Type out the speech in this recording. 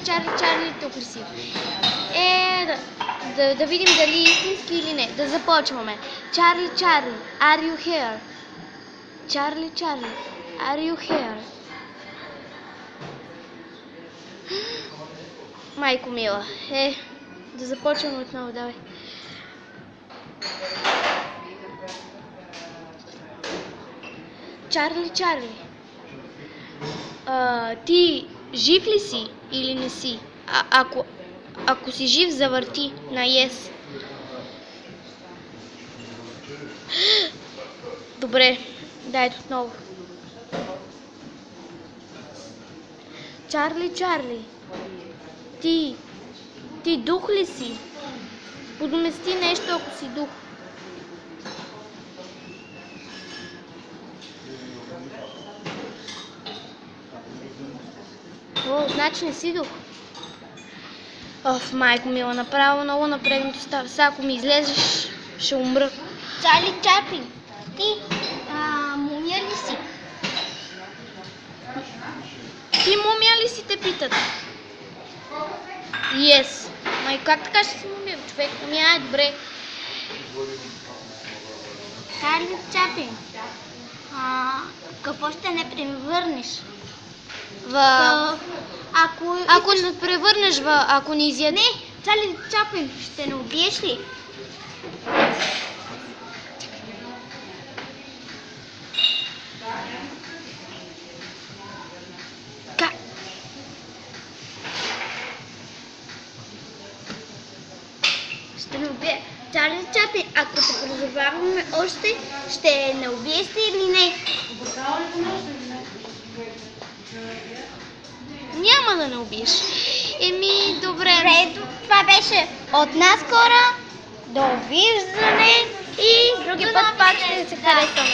Чарли, тук ли си? Да видим дали е истински или не. Да започваме. Чарли, are you here? Чарли, are you here? Майко мила. Да започваме отново, давай. Чарли, ти жив ли си или не си? Ако си жив, завърти на yes. Добре, дай отново. Чарли, ти дух ли си? Подмести нещо, ако си дух. Значи не си дух. Майко мила, направо много напрегнато става. Сега ако ми излезеш, ще умра. Чарли Чаплин, ти мумия ли си? Ти мумия ли си, те питат? Yes. Май как така ще си мумия, човек? Добре. Чарли Чаплин, какво ще не превърнеш? Ако не превърнеш ако не изяде... Не, Чарли Чаплин, ще не убиеш ли? Как? Ще не убия. Чарли Чаплин, ако те призоваваме още, ще не убиеш ли или не? Няма да не убиеш. Добре. Това беше от нас хора. Довиждане и други път пак ще се харесвам.